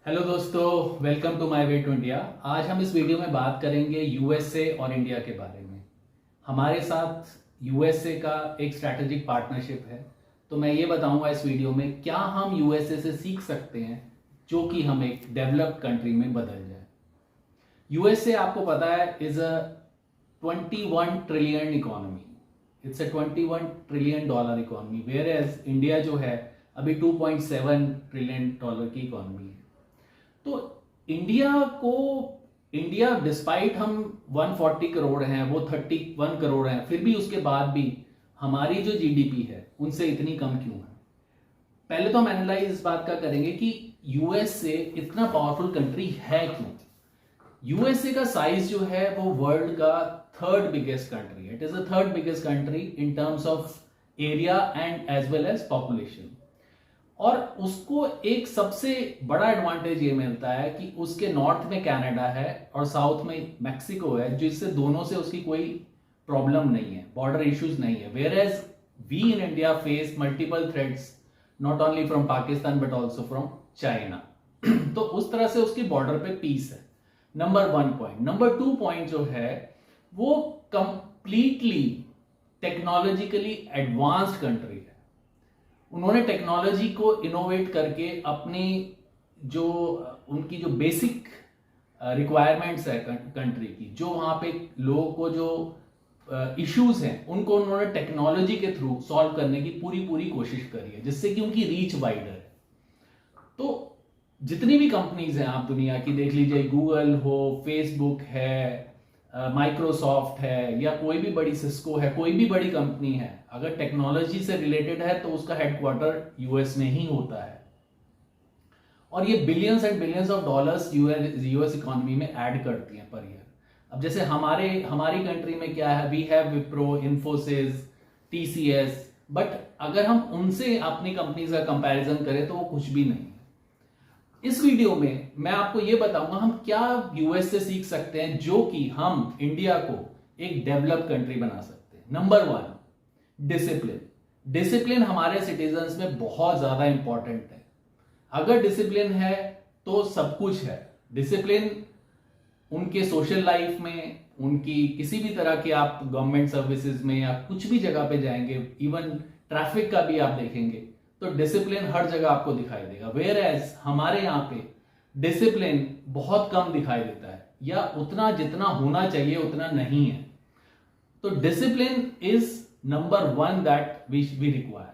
Hello दोस्तों, welcome to my way to India. आज हम इस वीडियो में बात करेंगे यूएसए और इंडिया के बारे में। हमारे साथ यूएसए का एक स्ट्रैटेजिक पार्टनरशिप है, तो मैं ये बताऊंगा इस वीडियो में क्या हम यूएसए से सीख सकते हैं जो कि हम एक डेवलप्ड कंट्री में बदल जाए। यूएसए आपको पता है is a 21 trillion economy. It's a 21 trillion dollar economy, whereas India जो है अभी 2.7 ट्रिलियन डॉलर की इकोनॉमी है। तो इंडिया डिस्पाइट हम 140 करोड़ हैं, वो 31 करोड़ हैं, फिर भी उसके बाद भी हमारी जो जीडीपी है उनसे इतनी कम क्यों है। पहले तो हम एनालाइज इस बात का करेंगे कि यूएसए इतना पावरफुल कंट्री है क्यों। यूएसए का साइज जो है वो वर्ल्ड का थर्ड बिगेस्ट कंट्री है। It is the third biggest country in terms of area and as well as population. और उसको एक सबसे बड़ा एडवांटेज ये मिलता है कि उसके नॉर्थ में कनाडा है और साउथ में मैक्सिको है, जिससे दोनों से उसकी कोई प्रॉब्लम नहीं है, बॉर्डर इश्यूज नहीं है। Whereas we in India face multiple threats not only from Pakistan but also from China. तो उस तरह से उसकी बॉर्डर पे पीस है। Number 1 point. नंबर 2 पॉइंट जो है वो कंप्लीटली टेक्नोलॉजिकली एडवांस्ड कंट्री है। उन्होंने टेक्नोलॉजी को इनोवेट करके अपनी जो उनकी जो बेसिक रिक्वायरमेंट्स है कंट्री की, जो वहां पे लोगों को जो इश्यूज हैं उनको उन्होंने टेक्नोलॉजी के थ्रू सॉल्व करने की पूरी कोशिश करी है, जिससे कि उनकी रीच वाइडर है। तो जितनी भी कंपनीज हैं आप दुनिया की देख लीजिए, गूगल हो, फेसबुक है, माइक्रोसॉफ्ट है, या कोई भी बड़ी सिस्को है, कोई भी बड़ी कंपनी है, अगर टेक्नोलॉजी से रिलेटेड है तो उसका हेडक्वार्टर यूएस में ही होता है। और ये billions and billions of dollars US economy में ऐड करती हैं पर ईयर। अब जैसे हमारी कंट्री में क्या है, we have Wipro, Infosys, TCS, but अगर हम उनसे अपनी कंपनीज का कंपैरिजन करें तो वो कुछ भी नहीं है। इस वीडियो में मैं आपको यह बताऊंगा हम क्या यूएस से सीख सकते हैं जो कि हम इंडिया को एक डेवलप्ड कंट्री बना सकते हैं। Number 1, discipline. डिसिप्लिन हमारे सिटीजन्स में बहुत ज्यादा इंपॉर्टेंट है। अगर डिसिप्लिन है तो सब कुछ है। डिसिप्लिन उनके सोशल लाइफ में, उनकी किसी भी तरह के, आप गवर्नमेंट सर्विसेज में या कुछ भी जगह पे जाएंगे, इवन ट्रैफिक का भी आप देखेंगे तो डिसिप्लिन हर जगह आपको दिखाई देगा। वेयर एज हमारे यहाँ पे डिसिप्लिन बहुत कम दिखाई देता है, या उतना जितना होना चाहिए उतना नहीं है। तो discipline is number 1 that we require.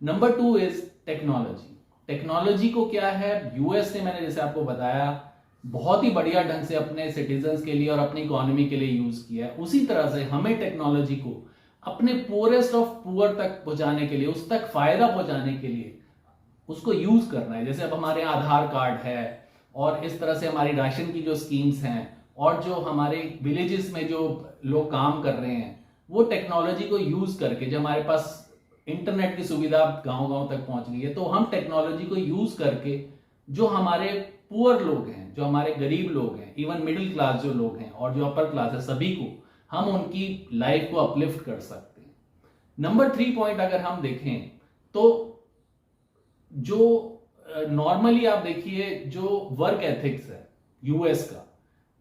Number 2 is technology. Technology को क्या है, यूएस ने, मैंने जैसे आपको बताया, बहुत ही बढ़िया ढंग से अपने सिटीजन्स के लिए और अपनी इकोनॉमी के लिए यूज किया है। उसी तरह से हमें टेक्नोलॉजी को अपने पोरेस्ट ऑफ पुअर तक पहुंचाने के लिए, उस तक फायदा पहुंचाने के लिए उसको यूज करना है। जैसे अब हमारे आधार कार्ड है और इस तरह से हमारी राशन की जो स्कीम्स हैं, और जो हमारे विलेजेस में जो लोग काम कर रहे हैं, वो टेक्नोलॉजी को यूज करके, जब हमारे पास इंटरनेट की सुविधा गांव तक पहुंच गई है, तो हम टेक्नोलॉजी को यूज करके जो हमारे पुअर लोग हैं, जो हमारे गरीब लोग हैं, इवन मिडिल क्लास जो लोग हैं और जो अपर क्लास है, सभी को हम उनकी लाइफ को अपलिफ्ट कर सकते हैं। नंबर 3 पॉइंट अगर हम देखें तो जो नॉर्मली आप देखिए, जो वर्क एथिक्स है यूएस का,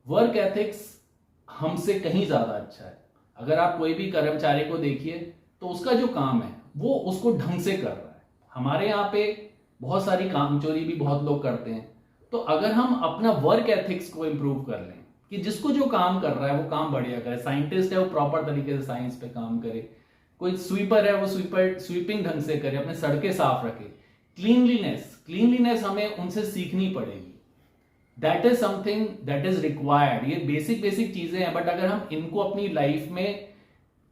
वर्क एथिक्स हमसे कहीं ज्यादा अच्छा है। अगर आप कोई भी कर्मचारी को देखिए तो उसका जो काम है वो उसको ढंग से कर रहा है। हमारे यहाँ पे बहुत सारी कामचोरी भी बहुत लोग करते हैं। तो अगर हम अपना वर्क एथिक्स को इंप्रूव कर लें कि जिसको जो काम कर रहा है वो काम बढ़िया करे, साइंटिस्ट है वो प्रॉपर तरीके से साइंस पे काम करे, कोई स्वीपर है वो स्वीपिंग ढंग से करे, अपने सड़कें साफ रखे, क्लीनलीनेस हमें उनसे सीखनी पड़ेगी। That is something that is required. ये बेसिक चीजें हैं, बट अगर हम इनको अपनी लाइफ में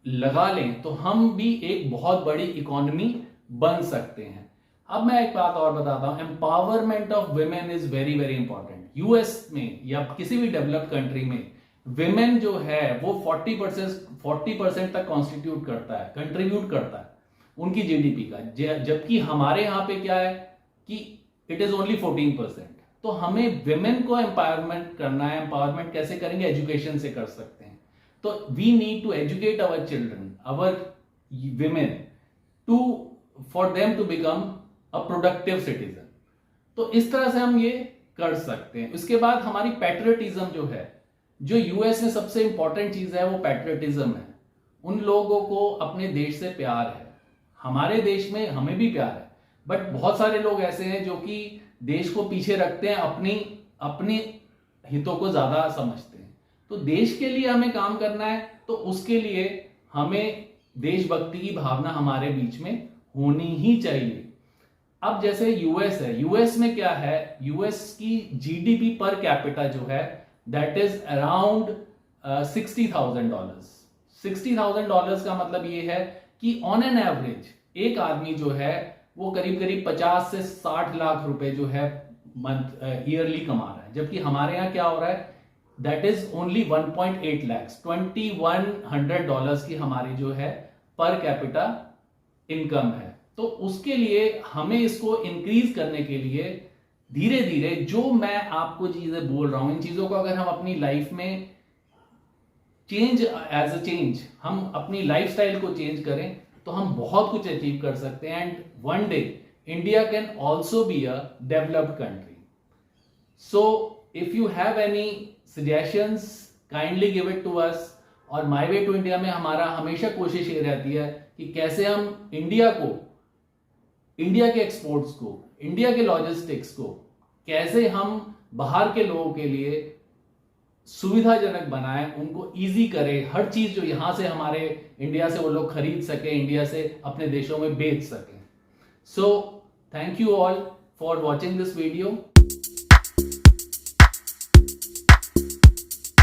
लगा लें तो हम भी एक बहुत बड़ी इकोनॉमी बन सकते हैं। अब मैं एक बात और बताता हूं, empowerment of women is very important. US में या किसी भी डेवलप्ड कंट्री में विमेन जो है वो 40% तक कंट्रीब्यूट करता है उनकी जीडीपी का, जबकि हमारे यहां पे क्या है कि इट इज ओनली 14%। तो हमें विमेन को एम्पावरमेंट करना है। एम्पावरमेंट कैसे करेंगे, एजुकेशन से कर सकते हैं। तो we need to educate our children, our women, for them to become a productive citizen. तो इस तरह से हम ये कर सकते हैं। उसके बाद हमारी पैट्रियटिज्म जो है, जो यूएस में सबसे इंपॉर्टेंट चीज है वो पैट्रियटिज्म है। उन लोगों को अपने देश से प्यार है। हमारे देश में हमें भी प्यार है, बट बहुत सारे लोग ऐसे हैं जो कि देश को पीछे रखते हैं, अपने हितों को ज्यादा समझते हैं। तो देश के लिए हमें काम करना है, तो उसके लिए हमें देशभक्ति की भावना हमारे बीच में होनी ही चाहिए। अब जैसे यूएस है, यूएस में क्या है, यूएस की जीडीपी पर कैपिटा जो है दैट इज अराउंड $60,000। $60,000 का मतलब ये है कि ऑन एन एवरेज एक आदमी जो है वो करीब करीब 50 से 60 लाख रुपए जो है मंथ ईयरली कमा रहा है, जबकि हमारे यहाँ क्या हो रहा है, दैट इज ओनली 1.8 lakhs, $2,100 की हमारी जो है पर कैपिटा इनकम है। तो उसके लिए हमें इसको इंक्रीज करने के लिए धीरे धीरे जो मैं आपको चीजें बोल रहा हूं, इन चीजों को अगर हम अपनी लाइफ में चेंज एज अ चेंज, हम अपनी लाइफस्टाइल को चेंज करें तो हम बहुत कुछ अचीव कर सकते हैं। And one day India can also be a developed country. So if you have any suggestions kindly give it to us. और माय वे टू इंडिया में हमारा हमेशा कोशिश ये रहती है कि कैसे हम इंडिया के एक्सपोर्ट्स को, इंडिया के लॉजिस्टिक्स को कैसे हम बाहर के लोगों के लिए सुविधाजनक बनाएं, उनको इजी करें, हर चीज जो यहां से हमारे इंडिया से वो लोग खरीद सके, इंडिया से अपने देशों में बेच सकें। So thank you all for watching this video.